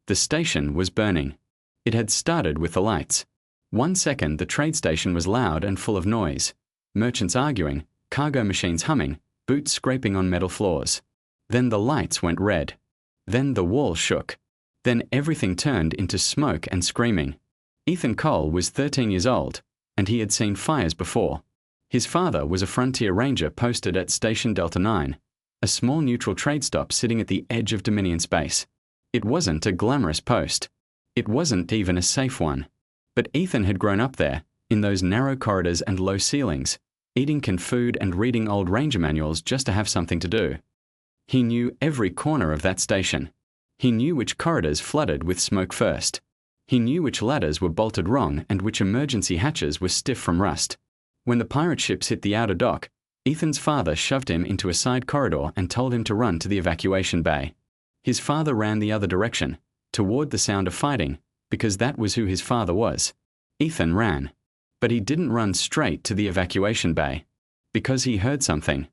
The station was burning. It had started with the lights. 1 second the trade station was loud and full of noise. Merchants arguing, cargo machines humming, boots scraping on metal floors. Then the lights went red. Then the wall shook. Then everything turned into smoke and screaming. Ethan Cole was 13 years old, and he had seen fires before. His father was a frontier ranger posted at Station Delta 9, a small neutral trade stop sitting at the edge of Dominion space. It wasn't a glamorous post. It wasn't even a safe one. But Ethan had grown up there, in those narrow corridors and low ceilings, eating canned food and reading old ranger manuals just to have something to do. He knew every corner of that station. He knew which corridors flooded with smoke first. He knew which ladders were bolted wrong and which emergency hatches were stiff from rust. When the pirate ships hit the outer dock, Ethan's father shoved him into a side corridor and told him to run to the evacuation bay. His father ran the other direction, toward the sound of fighting, because that was who his father was. Ethan ran. But he didn't run straight to the evacuation bay. Because he heard something.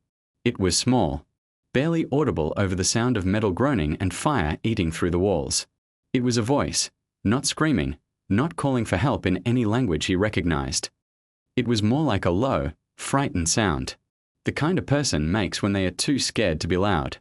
It was small, barely audible over the sound of metal groaning and fire eating through the walls. It was a voice, not screaming, not calling for help in any language he recognized. It was more like a low, frightened sound. The kind a person makes when they are too scared to be loud.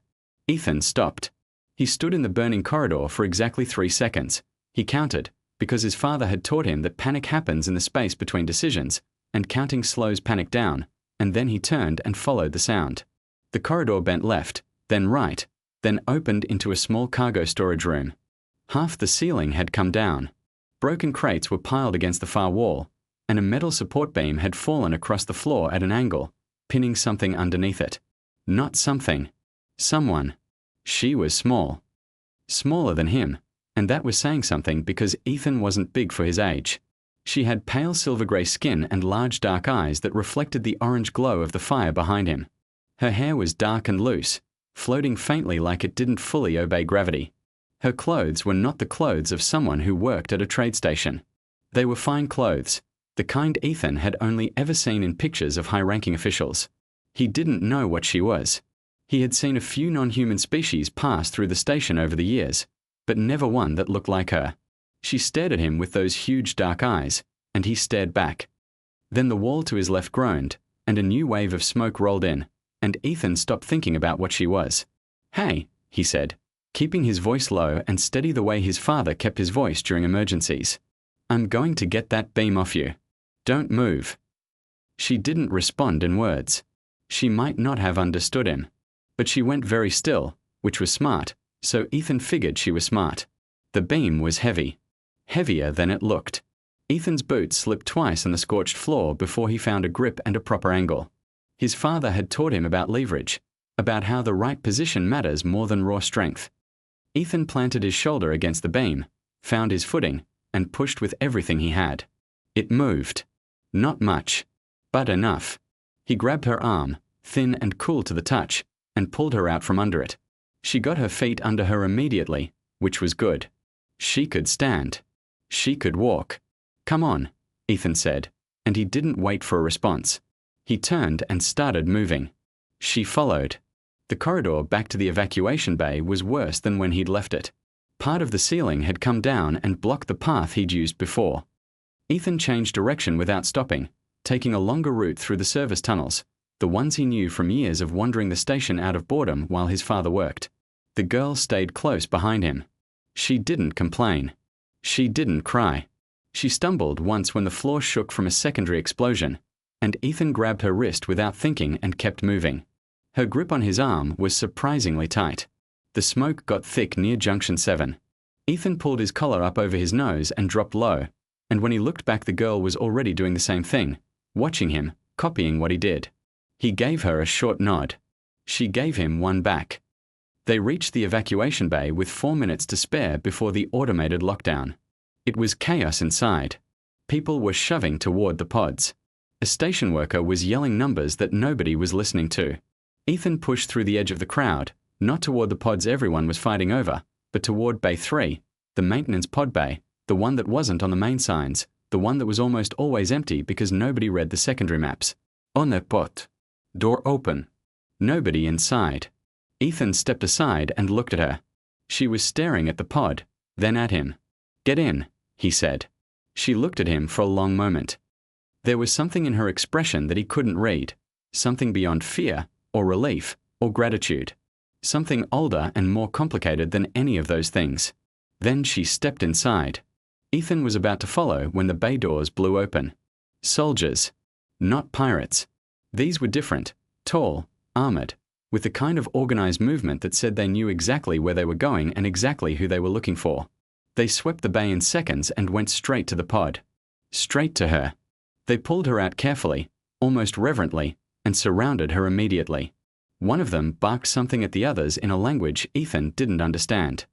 Ethan stopped. He stood in the burning corridor for exactly 3 seconds. He counted, because his father had taught him that panic happens in the space between decisions, and counting slows panic down, and then he turned and followed the sound. The corridor bent left, then right, then opened into a small cargo storage room. Half the ceiling had come down. Broken crates were piled against the far wall, and a metal support beam had fallen across the floor at an angle, pinning something underneath it. Not something. Someone. She was small. Smaller than him, and that was saying something because Ethan wasn't big for his age. She had pale silver-grey skin and large dark eyes that reflected the orange glow of the fire behind him. Her hair was dark and loose, floating faintly like it didn't fully obey gravity. Her clothes were not the clothes of someone who worked at a trade station. They were fine clothes, the kind Ethan had only ever seen in pictures of high-ranking officials. He didn't know what she was. He had seen a few non-human species pass through the station over the years, but never one that looked like her. She stared at him with those huge dark eyes, and he stared back. Then the wall to his left groaned, and a new wave of smoke rolled in, and Ethan stopped thinking about what she was. "Hey," he said, keeping his voice low and steady the way his father kept his voice during emergencies. "I'm going to get that beam off you. Don't move." She didn't respond in words. She might not have understood him. But she went very still, which was smart, so Ethan figured she was smart. The beam was heavy. Heavier than it looked. Ethan's boots slipped twice on the scorched floor before he found a grip and a proper angle. His father had taught him about leverage, about how the right position matters more than raw strength. Ethan planted his shoulder against the beam, found his footing, and pushed with everything he had. It moved. Not much, but enough. He grabbed her arm, thin and cool to the touch, and pulled her out from under it. She got her feet under her immediately, which was good. She could stand. She could walk. "Come on," Ethan said, and he didn't wait for a response. He turned and started moving. She followed. The corridor back to the evacuation bay was worse than when he'd left it. Part of the ceiling had come down and blocked the path he'd used before. Ethan changed direction without stopping, taking a longer route through the service tunnels, the ones he knew from years of wandering the station out of boredom while his father worked. The girl stayed close behind him. She didn't complain. She didn't cry. She stumbled once when the floor shook from a secondary explosion, and Ethan grabbed her wrist without thinking and kept moving. Her grip on his arm was surprisingly tight. The smoke got thick near Junction 7. Ethan pulled his collar up over his nose and dropped low, and when he looked back the girl was already doing the same thing, watching him, copying what he did. He gave her a short nod. She gave him one back. They reached the evacuation bay with 4 minutes to spare before the automated lockdown. It was chaos inside. People were shoving toward the pods. A station worker was yelling numbers that nobody was listening to. Ethan pushed through the edge of the crowd, not toward the pods everyone was fighting over, but toward Bay 3, the maintenance pod bay, the one that wasn't on the main signs, the one that was almost always empty because nobody read the secondary maps. On the pot. Door open. Nobody inside. Ethan stepped aside and looked at her. She was staring at the pod, then at him. "Get in," he said. She looked at him for a long moment. There was something in her expression that he couldn't read, something beyond fear, or relief, or gratitude. Something older and more complicated than any of those things. Then she stepped inside. Ethan was about to follow when the bay doors blew open. Soldiers. Not pirates. These were different, tall, armored, with the kind of organized movement that said they knew exactly where they were going and exactly who they were looking for. They swept the bay in seconds and went straight to the pod. Straight to her. They pulled her out carefully, almost reverently, and surrounded her immediately. One of them barked something at the others in a language Ethan didn't understand.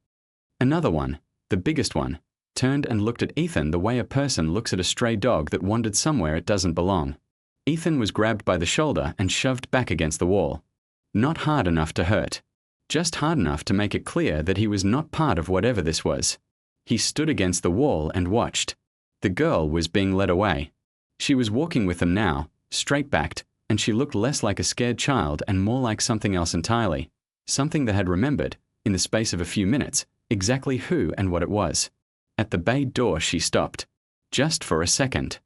Another one, the biggest one, turned and looked at Ethan the way a person looks at a stray dog that wandered somewhere it doesn't belong. Ethan was grabbed by the shoulder and shoved back against the wall. Not hard enough to hurt. Just hard enough to make it clear that he was not part of whatever this was. He stood against the wall and watched. The girl was being led away. She was walking with them now, straight-backed, and she looked less like a scared child and more like something else entirely. Something that had remembered, in the space of a few minutes, exactly who and what it was. At the bay door she stopped. Just for a second.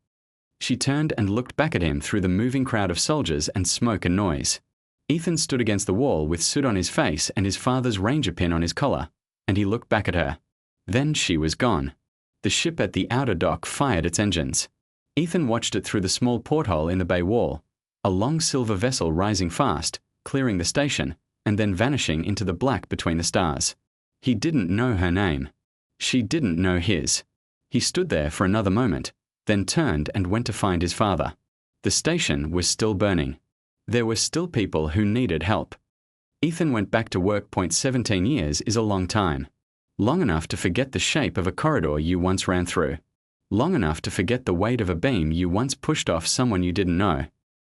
She turned and looked back at him through the moving crowd of soldiers and smoke and noise. Ethan stood against the wall with soot on his face and his father's ranger pin on his collar, and he looked back at her. Then she was gone. The ship at the outer dock fired its engines. Ethan watched it through the small porthole in the bay wall, a long silver vessel rising fast, clearing the station, and then vanishing into the black between the stars. He didn't know her name. She didn't know his. He stood there for another moment, then turned and went to find his father. The station was still burning. There were still people who needed help. Ethan went back to work. 17 years is a long time. Long enough to forget the shape of a corridor you once ran through. Long enough to forget the weight of a beam you once pushed off someone you didn't know.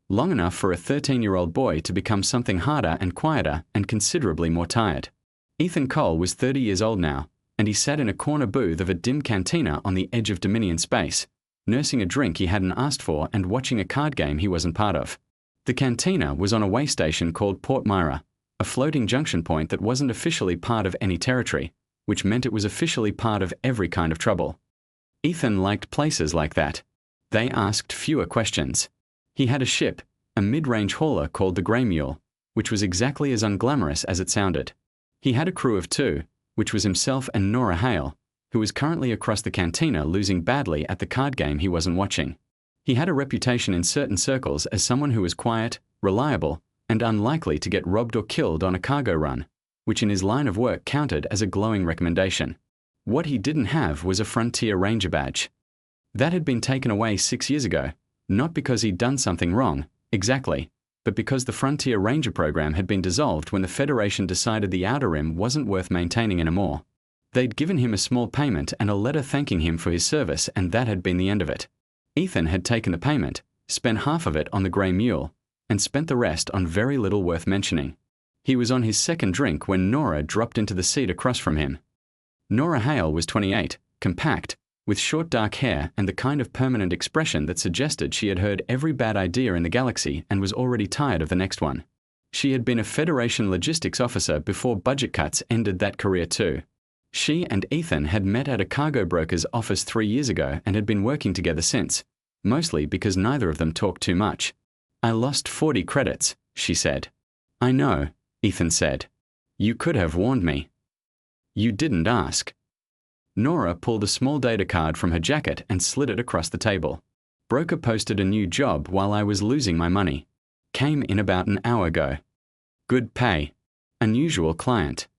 Long enough for a 13-year-old boy to become something harder and quieter and considerably more tired. Ethan Cole was 30 years old now, and he sat in a corner booth of a dim cantina on the edge of Dominion space, nursing a drink he hadn't asked for and watching a card game he wasn't part of. The cantina was on a way station called Port Myra, a floating junction point that wasn't officially part of any territory, which meant it was officially part of every kind of trouble. Ethan liked places like that. They asked fewer questions. He had a ship, a mid-range hauler called the Grey Mule, which was exactly as unglamorous as it sounded. He had a crew of 2, which was himself and Nora Hale, who was currently across the cantina losing badly at the card game he wasn't watching. He had a reputation in certain circles as someone who was quiet, reliable, and unlikely to get robbed or killed on a cargo run, which in his line of work counted as a glowing recommendation. What he didn't have was a Frontier Ranger badge. That had been taken away 6 years ago, not because he'd done something wrong, exactly, but because the Frontier Ranger program had been dissolved when the Federation decided the Outer Rim wasn't worth maintaining anymore. They'd given him a small payment and a letter thanking him for his service, and that had been the end of it. Ethan had taken the payment, spent half of it on the Grey Mule, and spent the rest on very little worth mentioning. He was on his second drink when Nora dropped into the seat across from him. Nora Hale was 28, compact, with short dark hair and the kind of permanent expression that suggested she had heard every bad idea in the galaxy and was already tired of the next one. She had been a Federation logistics officer before budget cuts ended that career too. She and Ethan had met at a cargo broker's office 3 years ago and had been working together since, mostly because neither of them talked too much. "I lost 40 credits, she said. "I know," Ethan said. "You could have warned me." "You didn't ask." Nora pulled a small data card from her jacket and slid it across the table. "Broker posted a new job while I was losing my money. Came in about an hour ago. Good pay. Unusual client."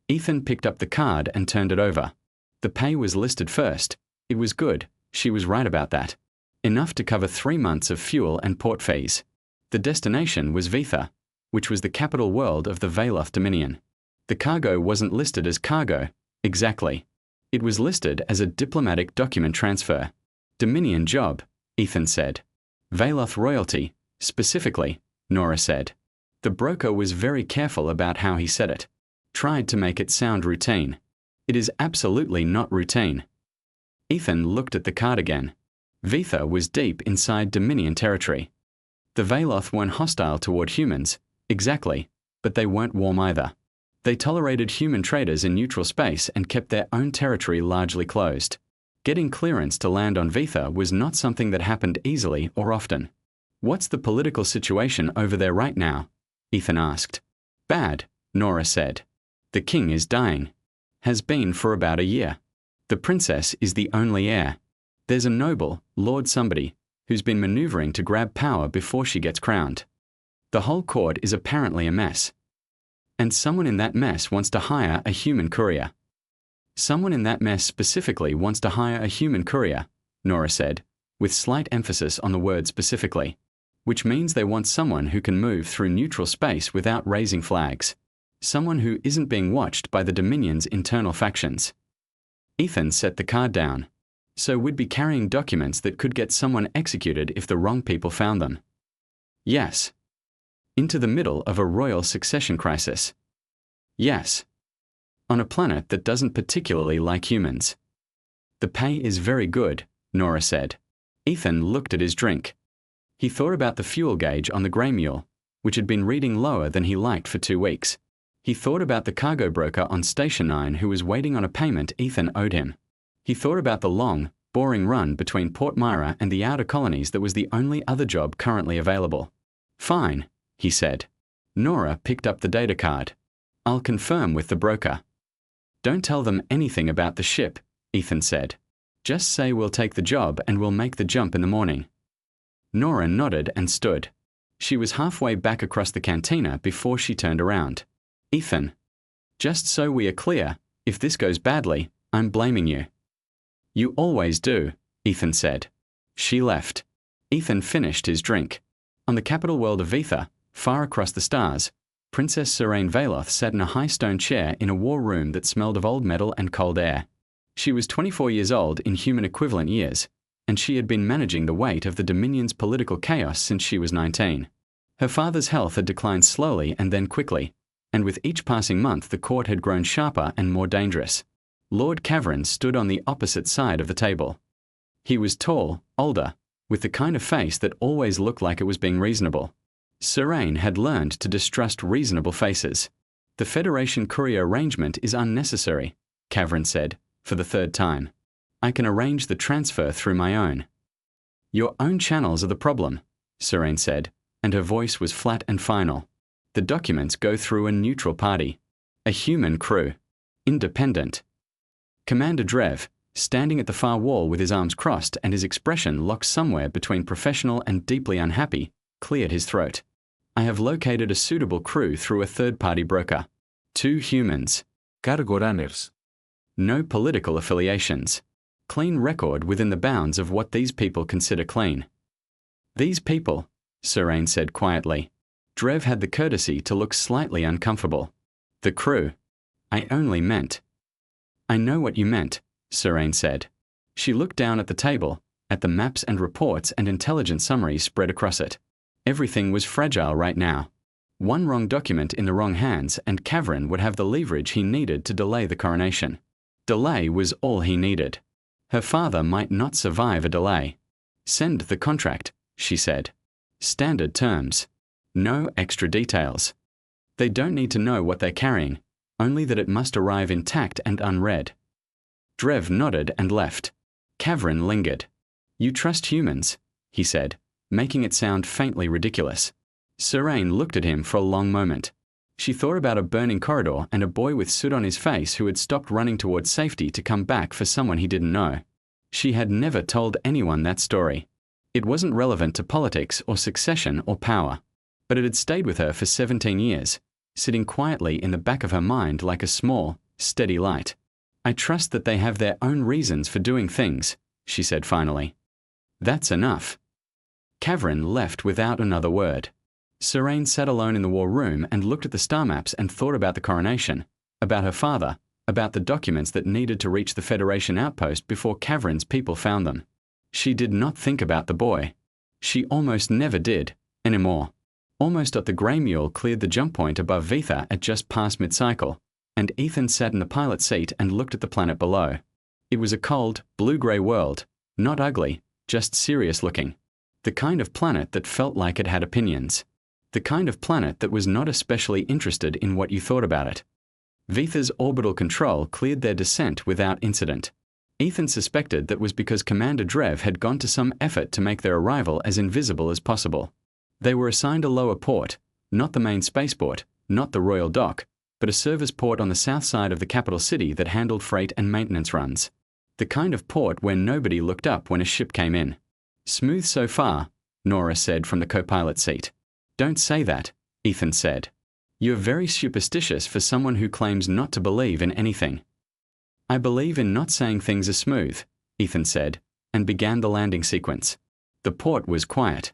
Ethan picked up the card and turned it over. The pay was listed first. It was good, she was right about that. Enough to cover 3 months of fuel and port fees. The destination was Vetha, which was the capital world of the Veloth Dominion. The cargo wasn't listed as cargo, exactly. It was listed as a diplomatic document transfer. Dominion job, Ethan said. Veloth royalty, specifically, Nora said. The broker was very careful about how he said it. Tried to make it sound routine. It is absolutely not routine. Ethan looked at the card again. Vetha was deep inside Dominion territory. The Veloth weren't hostile toward humans, exactly, but they weren't warm either. They tolerated human traders in neutral space and kept their own territory largely closed. Getting clearance to land on Vitha was not something that happened easily or often. "What's the political situation over there right now?" Ethan asked. "Bad," Nora said. "The king is dying. Has been for about a year. The princess is the only heir. There's a noble, Lord somebody, who's been maneuvering to grab power before she gets crowned. The whole court is apparently a mess. And someone in that mess wants to hire a human courier." "Someone in that mess specifically wants to hire a human courier," Nora said, with slight emphasis on the word specifically, "which means they want someone who can move through neutral space without raising flags. Someone who isn't being watched by the Dominion's internal factions." Ethan set the card down. "So we'd be carrying documents that could get someone executed if the wrong people found them." "Yes." "Into the middle of a royal succession crisis." "Yes." "On a planet that doesn't particularly like humans." "The pay is very good," Nora said. Ethan looked at his drink. He thought about the fuel gauge on the Grey Mule, which had been reading lower than he liked for 2 weeks. He thought about the cargo broker on Station 9 who was waiting on a payment Ethan owed him. He thought about the long, boring run between Port Myra and the outer colonies that was the only other job currently available. "Fine," he said. Nora picked up the data card. "I'll confirm with the broker." "Don't tell them anything about the ship," Ethan said. "Just say we'll take the job and we'll make the jump in the morning." Nora nodded and stood. She was halfway back across the cantina before she turned around. "Ethan, just so we are clear, if this goes badly, I'm blaming you." "You always do," Ethan said. She left. Ethan finished his drink. On the capital world of Vitha, far across the stars, Princess Serene Valoth sat in a high stone chair in a war room that smelled of old metal and cold air. She was 24 years old in human equivalent years, and she had been managing the weight of the Dominion's political chaos since she was 19. Her father's health had declined slowly and then quickly, and with each passing month the court had grown sharper and more dangerous. Lord Caverin stood on the opposite side of the table. He was tall, older, with the kind of face that always looked like it was being reasonable. Serene had learned to distrust reasonable faces. "The Federation courier arrangement is unnecessary," Caverin said, for the 3rd time. "I can arrange the transfer through my own." "Your own channels are the problem," Serene said, and her voice was flat and final. "The documents go through a neutral party. A human crew. Independent." Commander Drev, standing at the far wall with his arms crossed and his expression locked somewhere between professional and deeply unhappy, cleared his throat. "I have located a suitable crew through a third-party broker. 2 humans. Cargo runners. No political affiliations. Clean record within the bounds of what these people consider clean." "These people," Serene said quietly. Drev had the courtesy to look slightly uncomfortable. "The crew. I only meant." "I know what you meant," Serene said. She looked down at the table, at the maps and reports and intelligence summaries spread across it. Everything was fragile right now. One wrong document in the wrong hands and Caverin would have the leverage he needed to delay the coronation. Delay was all he needed. Her father might not survive a delay. "Send the contract," she said. "Standard terms. No extra details. They don't need to know what they're carrying, only that it must arrive intact and unread." Drev nodded and left. Caverin lingered. "You trust humans," he said, making it sound faintly ridiculous. Serene looked at him for a long moment. She thought about a burning corridor and a boy with soot on his face who had stopped running towards safety to come back for someone he didn't know. She had never told anyone that story. It wasn't relevant to politics or succession or power, but it had stayed with her for 17 years, sitting quietly in the back of her mind like a small, steady light. "I trust that they have their own reasons for doing things," she said finally. "That's enough." Caverin left without another word. Serene sat alone in the war room and looked at the star maps and thought about the coronation, about her father, about the documents that needed to reach the Federation outpost before Caverin's people found them. She did not think about the boy. She almost never did, anymore. Almost the Grey Mule cleared the jump point above Vitha at just past mid-cycle, and Ethan sat in the pilot's seat and looked at the planet below. It was a cold, blue-grey world, not ugly, just serious-looking. The kind of planet that felt like it had opinions. The kind of planet that was not especially interested in what you thought about it. Vitha's orbital control cleared their descent without incident. Ethan suspected that was because Commander Drev had gone to some effort to make their arrival as invisible as possible. They were assigned a lower port, not the main spaceport, not the Royal Dock, but a service port on the south side of the capital city that handled freight and maintenance runs. The kind of port where nobody looked up when a ship came in. "Smooth so far," Nora said from the co-pilot seat. "Don't say that," Ethan said. "You're very superstitious for someone who claims not to believe in anything." "I believe in not saying things are smooth," Ethan said, and began the landing sequence. The port was quiet.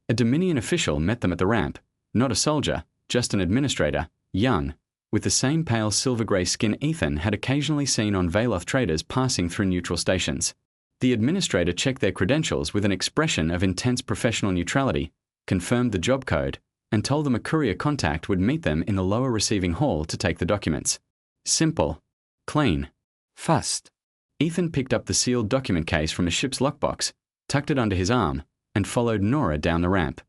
A Dominion official met them at the ramp, not a soldier, just an administrator, young, with the same pale silver-grey skin Ethan had occasionally seen on Veloth traders passing through neutral stations. The administrator checked their credentials with an expression of intense professional neutrality, confirmed the job code, and told them a courier contact would meet them in the lower receiving hall to take the documents. Simple. Clean. Fast. Ethan picked up the sealed document case from a ship's lockbox, tucked it under his arm, and followed Nora down the ramp.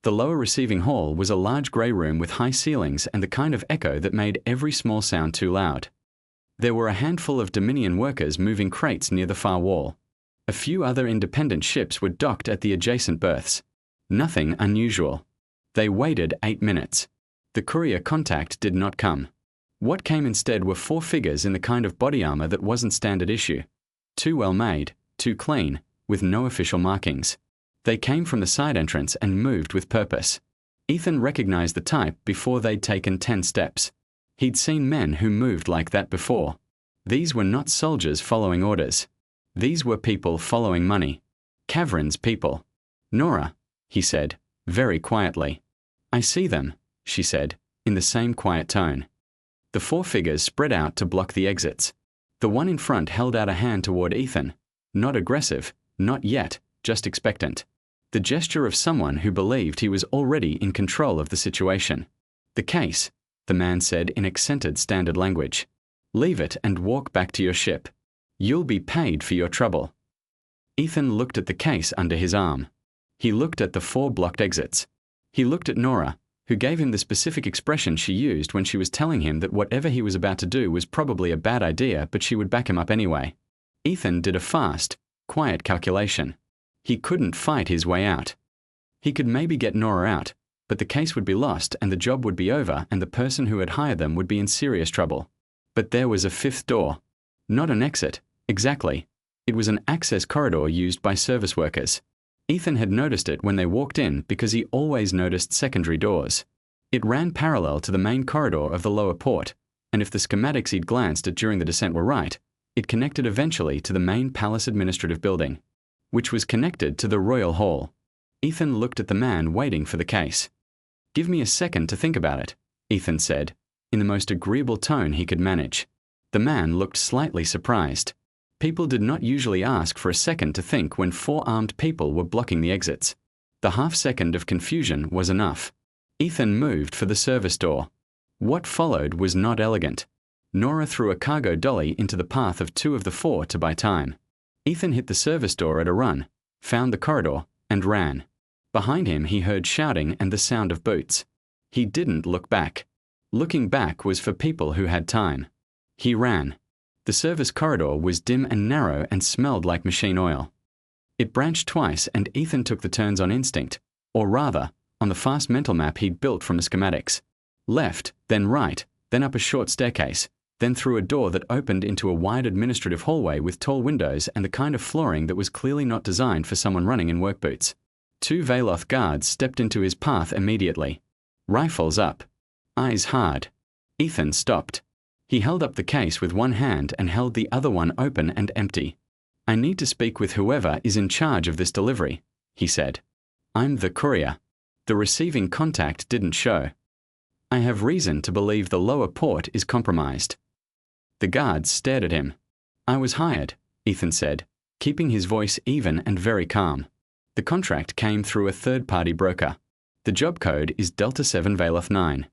The lower receiving hall was a large grey room with high ceilings and the kind of echo that made every small sound too loud. There were a handful of Dominion workers moving crates near the far wall. A few other independent ships were docked at the adjacent berths. Nothing unusual. They waited 8 minutes. The courier contact did not come. What came instead were 4 figures in the kind of body armor that wasn't standard issue. Too well made, too clean, with no official markings. They came from the side entrance and moved with purpose. Ethan recognized the type before they'd taken 10 steps. He'd seen men who moved like that before. These were not soldiers following orders. These were people following money. Kavrin's people. "Nora," he said, very quietly. "I see them," she said, in the same quiet tone. The 4 figures spread out to block the exits. The one in front held out a hand toward Ethan. Not aggressive, not yet, just expectant. The gesture of someone who believed he was already in control of the situation. "The case," the man said in accented standard language. "Leave it and walk back to your ship. You'll be paid for your trouble." Ethan looked at the case under his arm. He looked at the 4 blocked exits. He looked at Nora, who gave him the specific expression she used when she was telling him that whatever he was about to do was probably a bad idea, but she would back him up anyway. Ethan did a fast, quiet calculation. He couldn't fight his way out. He could maybe get Nora out, but the case would be lost and the job would be over and the person who had hired them would be in serious trouble. But there was a 5th door. Not an exit, exactly. It was an access corridor used by service workers. Ethan had noticed it when they walked in because he always noticed secondary doors. It ran parallel to the main corridor of the lower port, and if the schematics he'd glanced at during the descent were right, it connected eventually to the main palace administrative building, which was connected to the Royal Hall. Ethan looked at the man waiting for the case. "Give me a second to think about it," Ethan said, in the most agreeable tone he could manage. The man looked slightly surprised. People did not usually ask for a second to think when 4 armed people were blocking the exits. The half-second of confusion was enough. Ethan moved for the service door. What followed was not elegant. Nora threw a cargo dolly into the path of 2 of the 4 to buy time. Ethan hit the service door at a run, found the corridor, and ran. Behind him he heard shouting and the sound of boots. He didn't look back. Looking back was for people who had time. He ran. The service corridor was dim and narrow and smelled like machine oil. It branched twice and Ethan took the turns on instinct, or rather, on the fast mental map he'd built from the schematics. Left, then right, then up a short staircase, then through a door that opened into a wide administrative hallway with tall windows and the kind of flooring that was clearly not designed for someone running in work boots. 2 Veloth guards stepped into his path immediately. Rifles up. Eyes hard. Ethan stopped. He held up the case with one hand and held the other one open and empty. "I need to speak with whoever is in charge of this delivery," he said. "I'm the courier." The receiving contact didn't show. "I have reason to believe the lower port is compromised." The guards stared at him. "I was hired," Ethan said, keeping his voice even and very calm. "The contract came through a third-party broker. The job code is Delta 7 Veloth 9.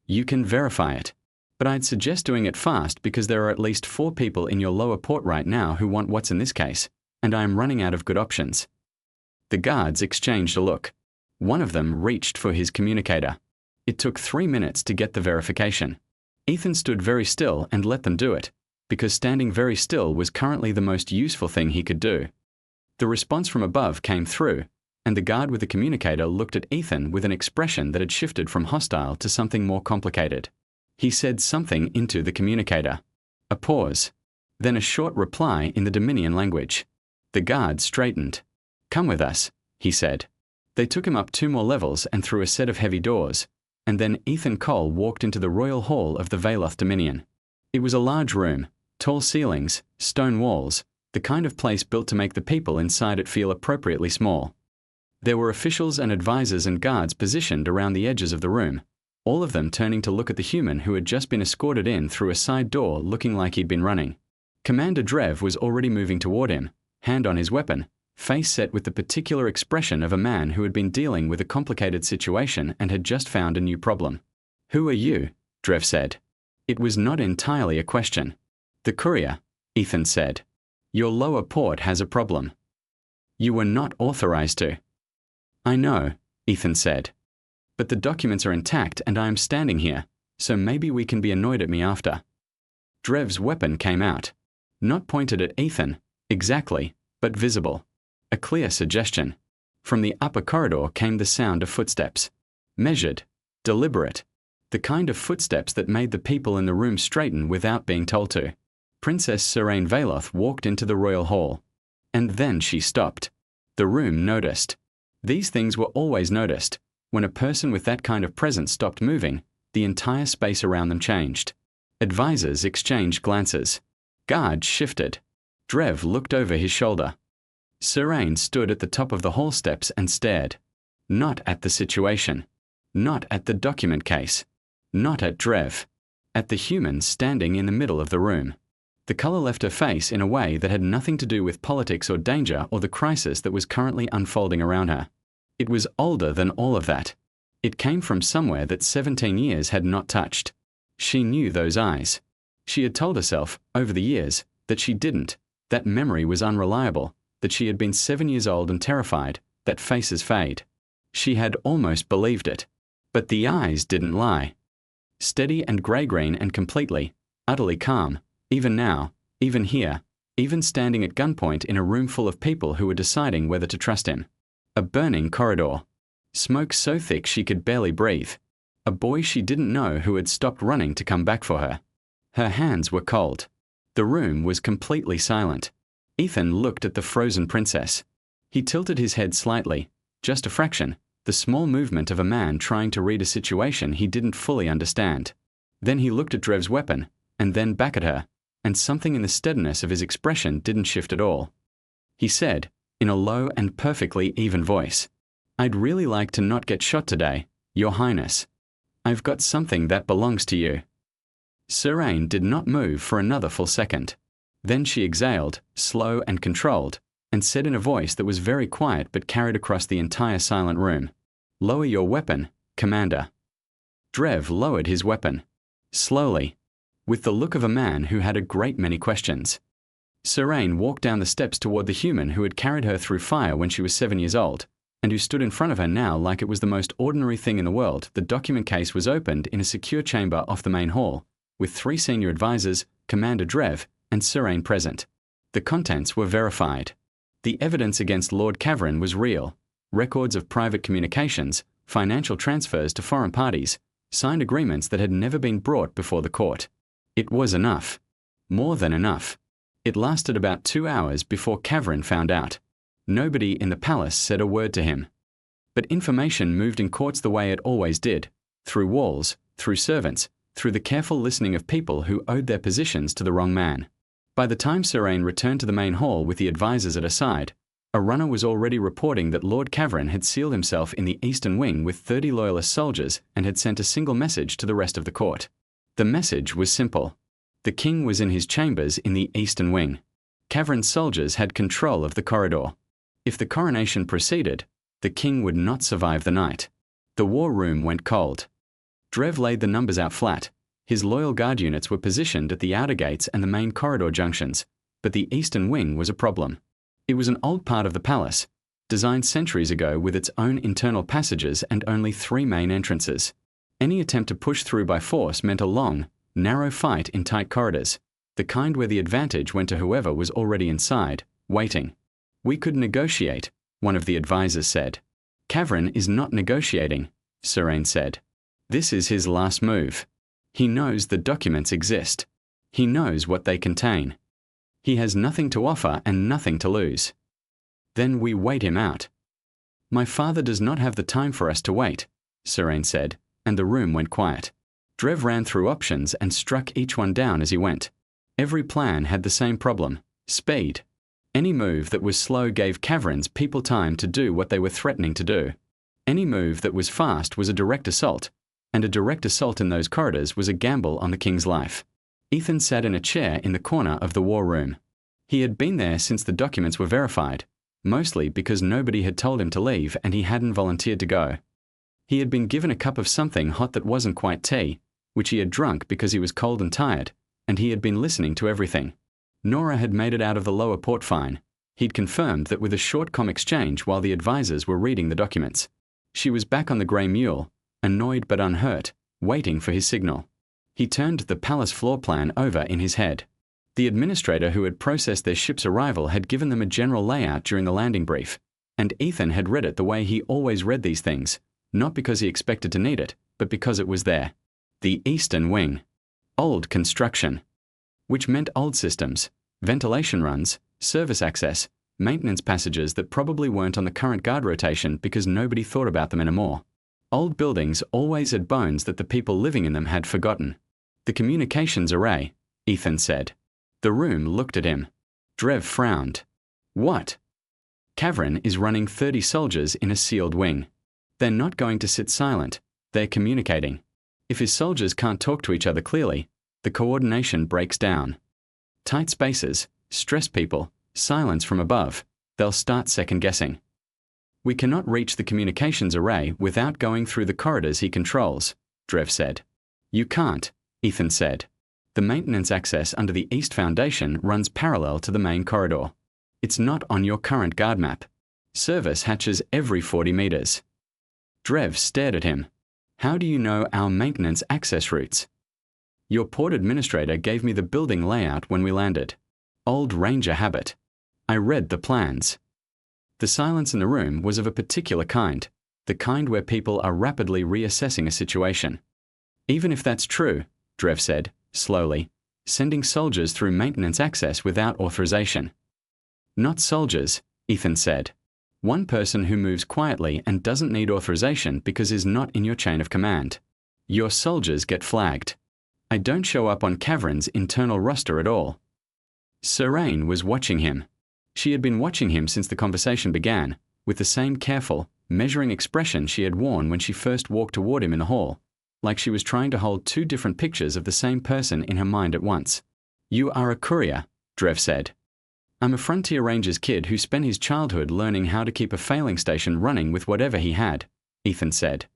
You can verify it. But I'd suggest doing it fast because there are at least 4 people in your lower port right now who want what's in this case, and I am running out of good options." The guards exchanged a look. One of them reached for his communicator. It took 3 minutes to get the verification. Ethan stood very still and let them do it, because standing very still was currently the most useful thing he could do. The response from above came through, and the guard with the communicator looked at Ethan with an expression that had shifted from hostile to something more complicated. He said something into the communicator. A pause. Then a short reply in the Dominion language. The guard straightened. "Come with us," he said. They took him up 2 more levels and through a set of heavy doors, and then Ethan Cole walked into the Royal Hall of the Veloth Dominion. It was a large room, tall ceilings, stone walls, the kind of place built to make the people inside it feel appropriately small. There were officials and advisors and guards positioned around the edges of the room, all of them turning to look at the human who had just been escorted in through a side door looking like he'd been running. Commander Drev was already moving toward him, hand on his weapon, face set with the particular expression of a man who had been dealing with a complicated situation and had just found a new problem. "Who are you?" Drev said. It was not entirely a question. "The courier," Ethan said. "Your lower port has a problem. You were not authorized to." "I know," Ethan said. "But the documents are intact and I am standing here, so maybe we can be annoyed at me after." Drev's weapon came out. Not pointed at Ethan, exactly, but visible. A clear suggestion. From the upper corridor came the sound of footsteps. Measured, deliberate. The kind of footsteps that made the people in the room straighten without being told to. Princess Serene Veloth walked into the royal hall. And then she stopped. The room noticed. These things were always noticed. When a person with that kind of presence stopped moving, the entire space around them changed. Advisors exchanged glances. Guards shifted. Drev looked over his shoulder. Serene stood at the top of the hall steps and stared. Not at the situation. Not at the document case. Not at Drev. At the human standing in the middle of the room. The color left her face in a way that had nothing to do with politics or danger or the crisis that was currently unfolding around her. It was older than all of that. It came from somewhere that 17 years had not touched. She knew those eyes. She had told herself, over the years, that she didn't, that memory was unreliable, that she had been 7 years old and terrified, that faces fade. She had almost believed it. But the eyes didn't lie. Steady and grey-green and completely, utterly calm, even now, even here, even standing at gunpoint in a room full of people who were deciding whether to trust him. A burning corridor. Smoke so thick she could barely breathe. A boy she didn't know who had stopped running to come back for her. Her hands were cold. The room was completely silent. Ethan looked at the frozen princess. He tilted his head slightly, just a fraction, the small movement of a man trying to read a situation he didn't fully understand. Then he looked at Drev's weapon, and then back at her, and something in the steadiness of his expression didn't shift at all. He said, in a low and perfectly even voice, "I'd really like to not get shot today, Your Highness. I've got something that belongs to you." Serene did not move for another full second. Then she exhaled, slow and controlled, and said in a voice that was very quiet but carried across the entire silent room, "Lower your weapon, Commander." Drev lowered his weapon. Slowly, with the look of a man who had a great many questions. Serene walked down the steps toward the human who had carried her through fire when she was 7 years old, and who stood in front of her now like it was the most ordinary thing in the world. The document case was opened in a secure chamber off the main hall, with 3 senior advisors, Commander Drev, and Serene present. The contents were verified. The evidence against Lord Cavern was real. Records of private communications, financial transfers to foreign parties, signed agreements that had never been brought before the court. It was enough. More than enough. It lasted about 2 hours before Cavern found out. Nobody in the palace said a word to him. But information moved in courts the way it always did, through walls, through servants, through the careful listening of people who owed their positions to the wrong man. By the time Serene returned to the main hall with the advisors at her side, a runner was already reporting that Lord Cavern had sealed himself in the eastern wing with 30 loyalist soldiers and had sent a single message to the rest of the court. The message was simple. The king was in his chambers in the eastern wing. Cavern's soldiers had control of the corridor. If the coronation proceeded, the king would not survive the night. The war room went cold. Drev laid the numbers out flat. His loyal guard units were positioned at the outer gates and the main corridor junctions, but the eastern wing was a problem. It was an old part of the palace, designed centuries ago with its own internal passages and only 3 main entrances. Any attempt to push through by force meant a long, Narrow fight in tight corridors, the kind where the advantage went to whoever was already inside, waiting. We could negotiate, one of the advisors said. Kavrin is not negotiating, Surain said. This is his last move. He knows the documents exist. He knows what they contain. He has nothing to offer and nothing to lose. Then we wait him out. My father does not have the time for us to wait, Surain said, and the room went quiet. Drev ran through options and struck each one down as he went. Every plan had the same problem: speed. Any move that was slow gave Kavrin's people time to do what they were threatening to do. Any move that was fast was a direct assault, and a direct assault in those corridors was a gamble on the king's life. Ethan sat in a chair in the corner of the war room. He had been there since the documents were verified, mostly because nobody had told him to leave and he hadn't volunteered to go. He had been given a cup of something hot that wasn't quite tea, which he had drunk because he was cold and tired, and he had been listening to everything. Nora had made it out of the lower port fine. He'd confirmed that with a short comm exchange while the advisors were reading the documents. She was back on the grey mule, annoyed but unhurt, waiting for his signal. He turned the palace floor plan over in his head. The administrator who had processed their ship's arrival had given them a general layout during the landing brief, and Ethan had read it the way he always read these things, not because he expected to need it, but because it was there. The Eastern Wing. Old construction. Which meant old systems, ventilation runs, service access, maintenance passages that probably weren't on the current guard rotation because nobody thought about them anymore. Old buildings always had bones that the people living in them had forgotten. The communications array, Ethan said. The room looked at him. Drev frowned. What? Kavrin is running 30 soldiers in a sealed wing. They're not going to sit silent. They're communicating. If his soldiers can't talk to each other clearly, the coordination breaks down. Tight spaces, stress people, silence from above, they'll start second-guessing. We cannot reach the communications array without going through the corridors he controls, Drev said. You can't, Ethan said. The maintenance access under the East Foundation runs parallel to the main corridor. It's not on your current guard map. Service hatches every 40 meters. Drev stared at him. How do you know our maintenance access routes? Your port administrator gave me the building layout when we landed. Old Ranger habit. I read the plans. The silence in the room was of a particular kind, the kind where people are rapidly reassessing a situation. Even if that's true, Drev said, slowly, sending soldiers through maintenance access without authorization. Not soldiers, Ethan said. One person who moves quietly and doesn't need authorization because is not in your chain of command. Your soldiers get flagged. I don't show up on Kavrin's internal roster at all. Surain was watching him. She had been watching him since the conversation began, with the same careful, measuring expression she had worn when she first walked toward him in the hall, like she was trying to hold two different pictures of the same person in her mind at once. You are a courier, Drev said. I'm a Frontier Rangers kid who spent his childhood learning how to keep a failing station running with whatever he had, Ethan said.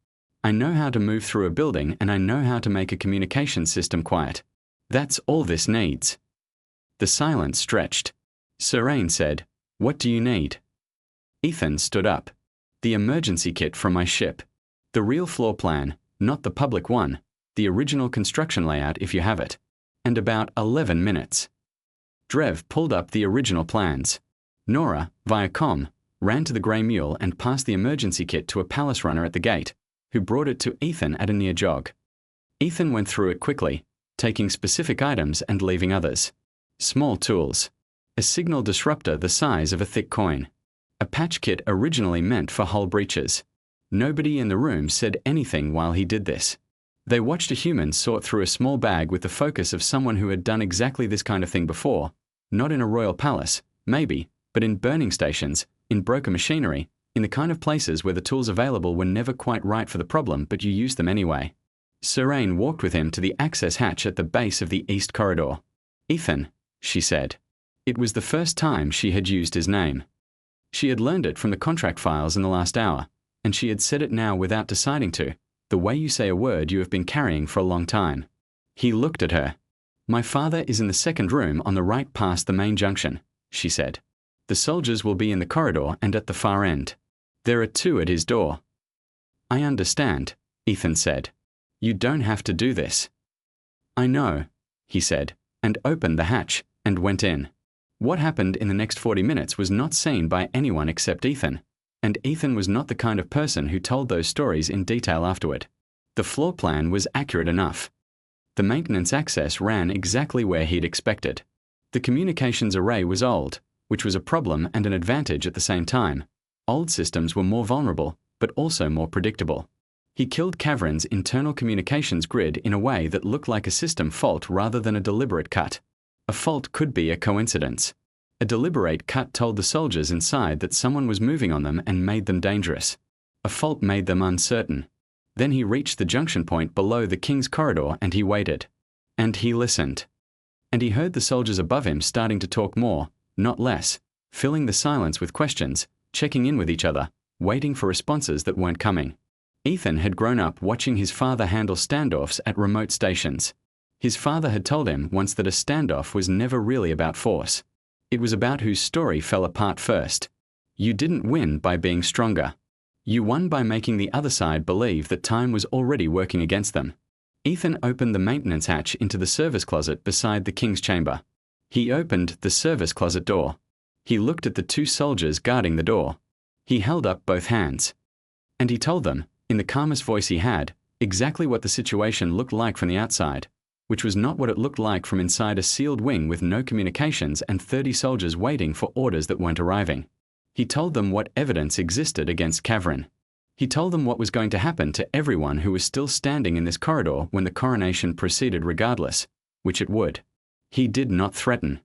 I know how to move through a building and I know how to make a communication system quiet. That's all this needs. The silence stretched. Surain said, What do you need? Ethan stood up. The emergency kit from my ship. The real floor plan, not the public one. The original construction layout if you have it. And about 11 minutes. Drev pulled up the original plans. Nora, via comm, ran to the grey mule and passed the emergency kit to a palace runner at the gate, who brought it to Ethan at a near jog. Ethan went through it quickly, taking specific items and leaving others. Small tools. A signal disruptor the size of a thick coin. A patch kit originally meant for hull breaches. Nobody in the room said anything while he did this. They watched a human sort through a small bag with the focus of someone who had done exactly this kind of thing before, not in a royal palace, maybe, but in burning stations, in broken machinery, in the kind of places where the tools available were never quite right for the problem, but you used them anyway. Surain walked with him to the access hatch at the base of the east corridor. Ethan, she said. It was the first time she had used his name. She had learned it from the contract files in the last hour, and she had said it now without deciding to, the way you say a word you have been carrying for a long time. He looked at her. My father is in the second room on the right past the main junction, she said. The soldiers will be in the corridor and at the far end. There are 2 at his door. I understand, Ethan said. You don't have to do this. I know, he said, and opened the hatch, and went in. What happened in the next 40 minutes was not seen by anyone except Ethan, and Ethan was not the kind of person who told those stories in detail afterward. The floor plan was accurate enough. The maintenance access ran exactly where he'd expected. The communications array was old, which was a problem and an advantage at the same time. Old systems were more vulnerable, but also more predictable. He killed Cavern's internal communications grid in a way that looked like a system fault rather than a deliberate cut. A fault could be a coincidence. A deliberate cut told the soldiers inside that someone was moving on them and made them dangerous. A fault made them uncertain. Then he reached the junction point below the king's corridor and he waited. And he listened. And he heard the soldiers above him starting to talk more, not less, filling the silence with questions, checking in with each other, waiting for responses that weren't coming. Ethan had grown up watching his father handle standoffs at remote stations. His father had told him once that a standoff was never really about force. It was about whose story fell apart first. You didn't win by being stronger. You won by making the other side believe that time was already working against them. Ethan opened the maintenance hatch into the service closet beside the king's chamber. He opened the service closet door. He looked at the two soldiers guarding the door. He held up both hands. And he told them, in the calmest voice he had, exactly what the situation looked like from the outside, which was not what it looked like from inside a sealed wing with no communications and 30 soldiers waiting for orders that weren't arriving. He told them what evidence existed against Cavern. He told them what was going to happen to everyone who was still standing in this corridor when the coronation proceeded regardless, which it would. He did not threaten.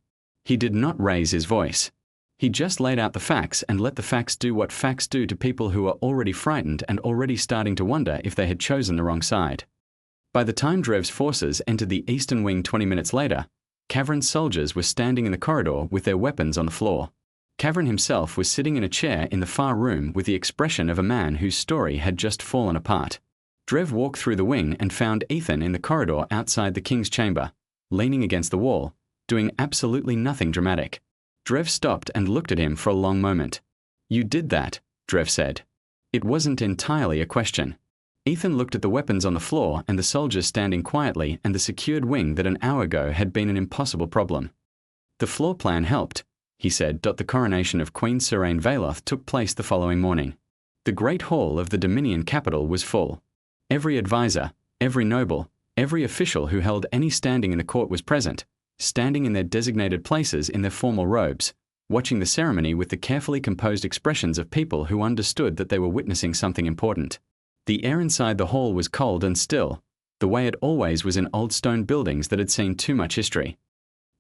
He did not raise his voice. He just laid out the facts and let the facts do what facts do to people who are already frightened and already starting to wonder if they had chosen the wrong side. By the time Drev's forces entered the eastern wing 20 minutes later, Cavern's soldiers were standing in the corridor with their weapons on the floor. Cavern himself was sitting in a chair in the far room with the expression of a man whose story had just fallen apart. Drev walked through the wing and found Ethan in the corridor outside the king's chamber, leaning against the wall, doing absolutely nothing dramatic. Drev stopped and looked at him for a long moment. "You did that," Drev said. It wasn't entirely a question. Ethan looked at the weapons on the floor and the soldiers standing quietly and the secured wing that an hour ago had been an impossible problem. "The floor plan helped," he said. The coronation of Queen Serene Valoth took place the following morning. The great hall of the Dominion capital was full. Every advisor, every noble, every official who held any standing in the court was present, standing in their designated places in their formal robes, watching the ceremony with the carefully composed expressions of people who understood that they were witnessing something important. The air inside the hall was cold and still, the way it always was in old stone buildings that had seen too much history.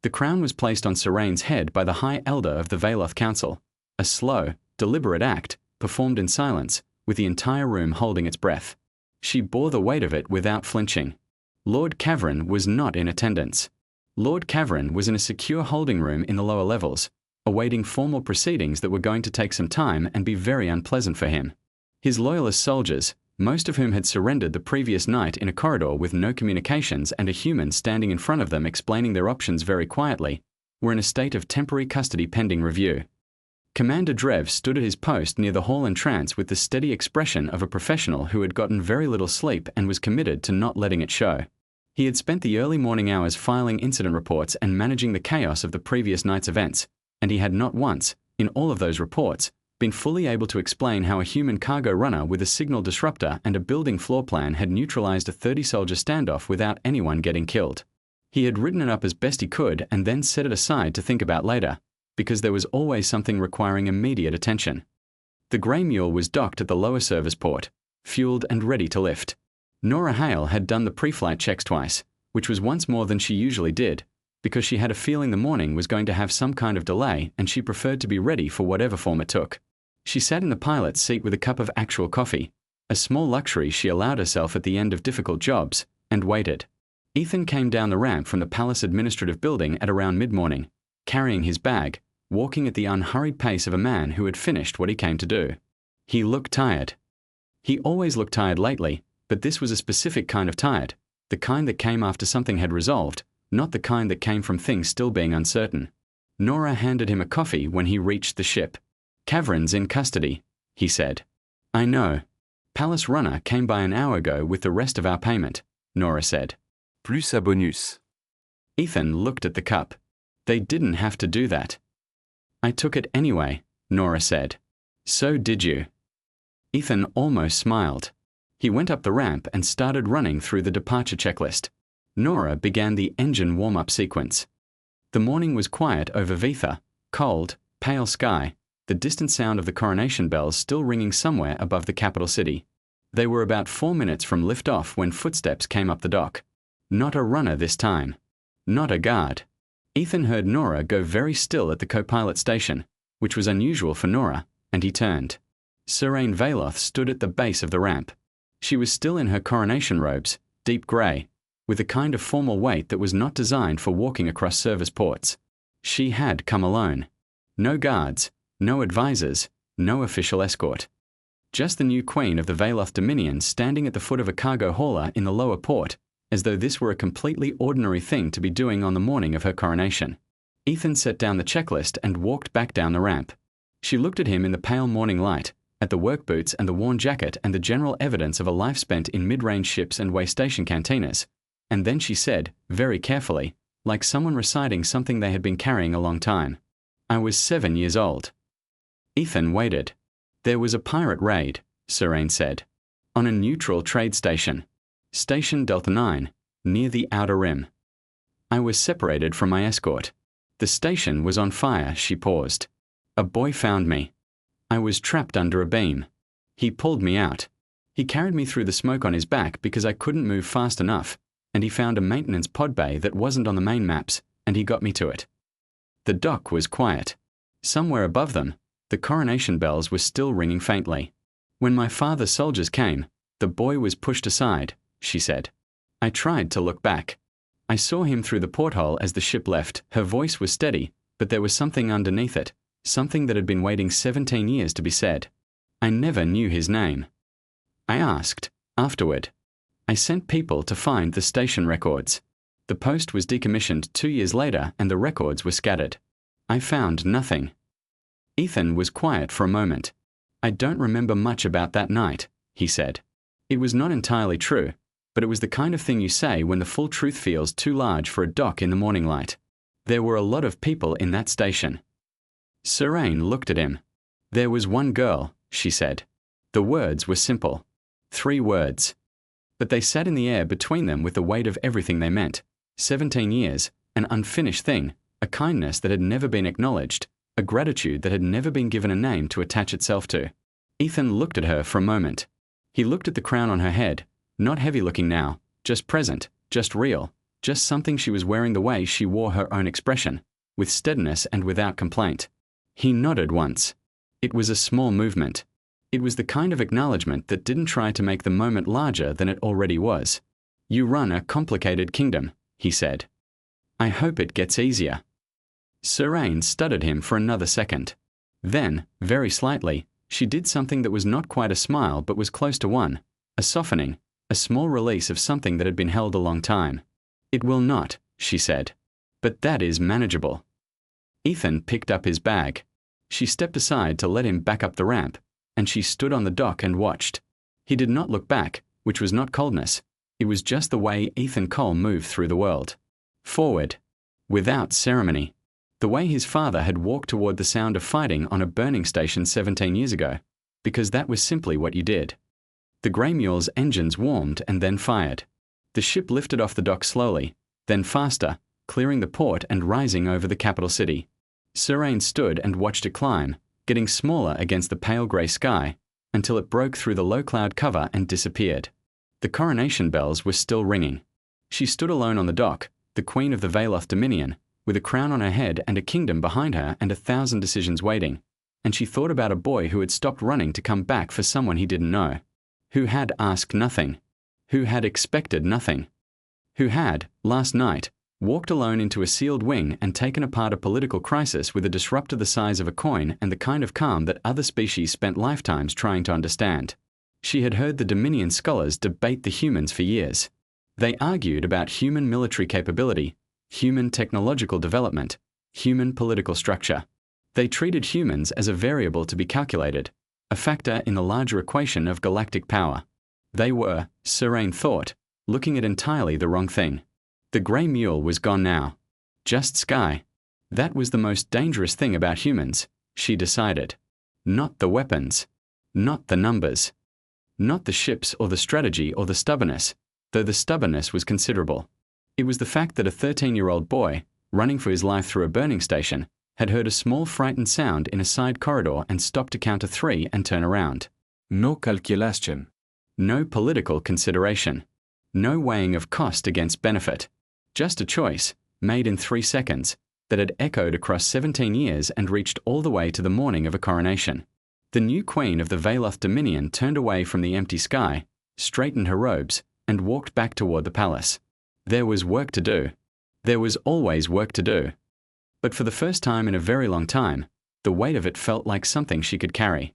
The crown was placed on Serene's head by the High Elder of the Valoth Council, a slow, deliberate act, performed in silence, with the entire room holding its breath. She bore the weight of it without flinching. Lord Cavern was not in attendance. Lord Cavern was in a secure holding room in the lower levels, awaiting formal proceedings that were going to take some time and be very unpleasant for him. His loyalist soldiers, most of whom had surrendered the previous night in a corridor with no communications and a human standing in front of them explaining their options very quietly, were in a state of temporary custody pending review. Commander Drev stood at his post near the hall entrance with the steady expression of a professional who had gotten very little sleep and was committed to not letting it show. He had spent the early morning hours filing incident reports and managing the chaos of the previous night's events, and he had not once, in all of those reports, been fully able to explain how a human cargo runner with a signal disruptor and a building floor plan had neutralized a 30-soldier standoff without anyone getting killed. He had written it up as best he could and then set it aside to think about later, because there was always something requiring immediate attention. The Grey Mule was docked at the lower service port, fueled and ready to lift. Nora Hale had done the pre-flight checks twice, which was once more than she usually did, because she had a feeling the morning was going to have some kind of delay and she preferred to be ready for whatever form it took. She sat in the pilot's seat with a cup of actual coffee, a small luxury she allowed herself at the end of difficult jobs, and waited. Ethan came down the ramp from the palace administrative building at around mid-morning, carrying his bag, walking at the unhurried pace of a man who had finished what he came to do. He looked tired. He always looked tired lately, but this was a specific kind of tired, the kind that came after something had resolved, not the kind that came from things still being uncertain. Nora handed him a coffee when he reached the ship. "Cavern's in custody," he said. "I know. Palace Runner came by an hour ago with the rest of our payment," Nora said. Plus à bonus. Ethan looked at the cup. They didn't have to do that. I took it anyway, Nora said. So did you. Ethan almost smiled. He went up the ramp and started running through the departure checklist. Nora began the engine warm-up sequence. The morning was quiet over Vitha, cold, pale sky, the distant sound of the coronation bells still ringing somewhere above the capital city. They were about 4 minutes from liftoff when footsteps came up the dock. Not a runner this time. Not a guard. Ethan heard Nora go very still at the co-pilot station, which was unusual for Nora, and he turned. Surain Valoth stood at the base of the ramp. She was still in her coronation robes, deep grey, with a kind of formal weight that was not designed for walking across service ports. She had come alone. No guards, no advisors, no official escort. Just the new queen of the Valoth Dominion standing at the foot of a cargo hauler in the lower port, as though this were a completely ordinary thing to be doing on the morning of her coronation. Ethan set down the checklist and walked back down the ramp. She looked at him in the pale morning light, at the work boots and the worn jacket and the general evidence of a life spent in mid-range ships and way station cantinas, and then she said, very carefully, like someone reciting something they had been carrying a long time, I was 7 years old. Ethan waited. There was a pirate raid, Surain said, on a neutral trade station. Station Delta 9, near the Outer Rim. I was separated from my escort. The station was on fire, she paused. A boy found me. I was trapped under a beam. He pulled me out. He carried me through the smoke on his back because I couldn't move fast enough, and he found a maintenance pod bay that wasn't on the main maps, and he got me to it. The dock was quiet. Somewhere above them, the coronation bells were still ringing faintly. When my father's soldiers came, the boy was pushed aside, she said. I tried to look back. I saw him through the porthole as the ship left. Her voice was steady, but there was something underneath it, something that had been waiting 17 years to be said. I never knew his name. I asked, afterward. I sent people to find the station records. The post was decommissioned 2 years later and the records were scattered. I found nothing. Ethan was quiet for a moment. I don't remember much about that night, he said. It was not entirely true, but it was the kind of thing you say when the full truth feels too large for a dock in the morning light. There were a lot of people in that station. Surain looked at him. There was one girl, she said. The words were simple. 3 words. But they sat in the air between them with the weight of everything they meant. 17 years, an unfinished thing, a kindness that had never been acknowledged, a gratitude that had never been given a name to attach itself to. Ethan looked at her for a moment. He looked at the crown on her head, not heavy-looking now, just present, just real, just something she was wearing the way she wore her own expression, with steadiness and without complaint. He nodded once. It was a small movement. It was the kind of acknowledgement that didn't try to make the moment larger than it already was. You run a complicated kingdom, he said. I hope it gets easier. Surain studied him for another second. Then, very slightly, she did something that was not quite a smile but was close to one, a softening, a small release of something that had been held a long time. It will not, she said. But that is manageable. Ethan picked up his bag. She stepped aside to let him back up the ramp, and she stood on the dock and watched. He did not look back, which was not coldness. It was just the way Ethan Cole moved through the world. Forward. Without ceremony. The way his father had walked toward the sound of fighting on a burning station 17 years ago, because that was simply what you did. The Grey Mule's engines warmed and then fired. The ship lifted off the dock slowly, then faster, clearing the port and rising over the capital city. Surain stood and watched it climb, getting smaller against the pale grey sky, until it broke through the low cloud cover and disappeared. The coronation bells were still ringing. She stood alone on the dock, the queen of the Valoth Dominion, with a crown on her head and a kingdom behind her and 1,000 decisions waiting, and she thought about a boy who had stopped running to come back for someone he didn't know, who had asked nothing, who had expected nothing, who had, last night, walked alone into a sealed wing and taken apart a political crisis with a disruptor the size of a coin and the kind of calm that other species spent lifetimes trying to understand. She had heard the Dominion scholars debate the humans for years. They argued about human military capability, human technological development, human political structure. They treated humans as a variable to be calculated, a factor in the larger equation of galactic power. They were, Surain thought, looking at entirely the wrong thing. The grey mule was gone now. Just sky. That was the most dangerous thing about humans, she decided. Not the weapons. Not the numbers. Not the ships or the strategy or the stubbornness, though the stubbornness was considerable. It was the fact that a 13-year-old boy, running for his life through a burning station, had heard a small frightened sound in a side corridor and stopped to count to 3 and turn around. No calculation. No political consideration. No weighing of cost against benefit. Just a choice, made in 3 seconds, that had echoed across 17 years and reached all the way to the morning of a coronation. The new queen of the Veloth Dominion turned away from the empty sky, straightened her robes, and walked back toward the palace. There was work to do. There was always work to do. But for the first time in a very long time, the weight of it felt like something she could carry.